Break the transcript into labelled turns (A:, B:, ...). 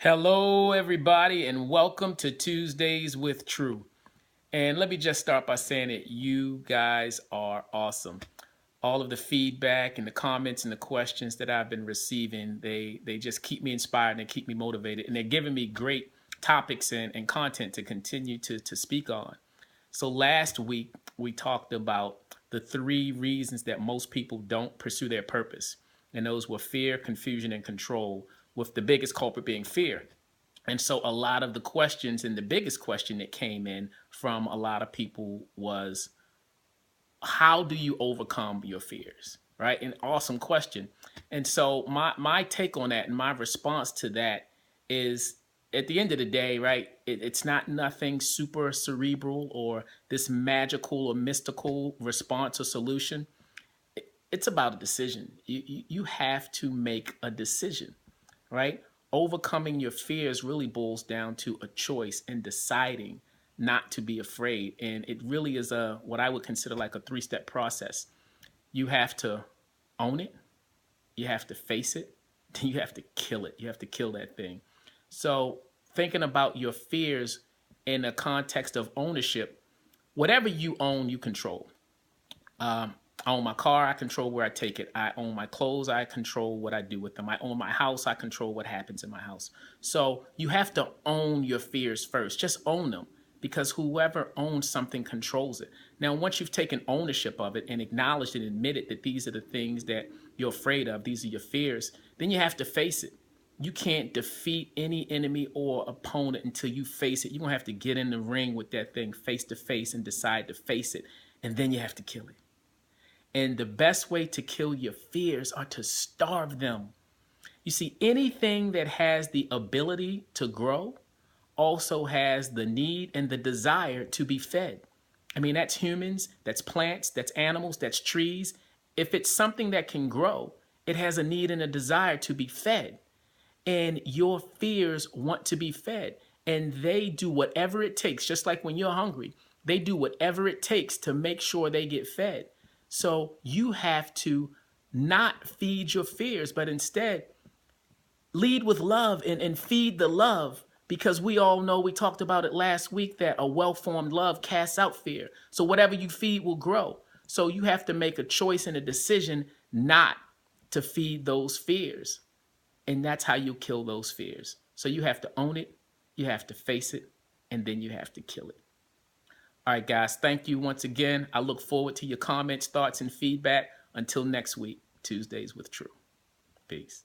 A: Hello, everybody, and welcome to Tuesdays with True. And let me just start by saying that you guys are awesome. All of the feedback and the comments and the questions that I've been receiving, they just keep me inspired and keep me motivated. And they're giving me great topics and content to continue to speak on. So last week, we talked about the three reasons that most people don't pursue their purpose. And those were fear, confusion, and control, with the biggest culprit being fear. And so a lot of the questions, and the biggest question that came in from a lot of people was, how do you overcome your fears? Right? An awesome question. And so my take on that and my response to that is, at the end of the day, right, it's not nothing super cerebral or this magical or mystical response or solution. It's about a decision. You have to make a decision, right? Overcoming your fears really boils down to a choice and deciding not to be afraid. And it really is a what I would consider like a three-step process. You have to own it, you have to face it, then you have to kill it. You have to kill that thing. So thinking about your fears in the context of ownership, whatever you own, you control. I own my car, I control where I take it. I own my clothes, I control what I do with them. I own my house, I control what happens in my house. So you have to own your fears first. Just own them, because whoever owns something controls it. Now, once you've taken ownership of it and acknowledged and admitted that these are the things that you're afraid of, these are your fears, then you have to face it. You can't defeat any enemy or opponent until you face it. You're going to have to get in the ring with that thing face to face and decide to face it. And then you have to kill it. And the best way to kill your fears are to starve them. You see, anything that has the ability to grow also has the need and the desire to be fed. I mean, that's humans, that's plants, that's animals, that's trees. If it's something that can grow, it has a need and a desire to be fed. And your fears want to be fed. And they do whatever it takes, just like when you're hungry, they do whatever it takes to make sure they get fed. So you have to not feed your fears, but instead lead with love and feed the love, because we all know, we talked about it last week, that a well-formed love casts out fear. So whatever you feed will grow. So you have to make a choice and a decision not to feed those fears. And that's how you kill those fears. So you have to own it, you have to face it, and then you have to kill it. All right, guys, thank you once again. I look forward to your comments, thoughts, and feedback. Until next week, Tuesdays with True. Peace.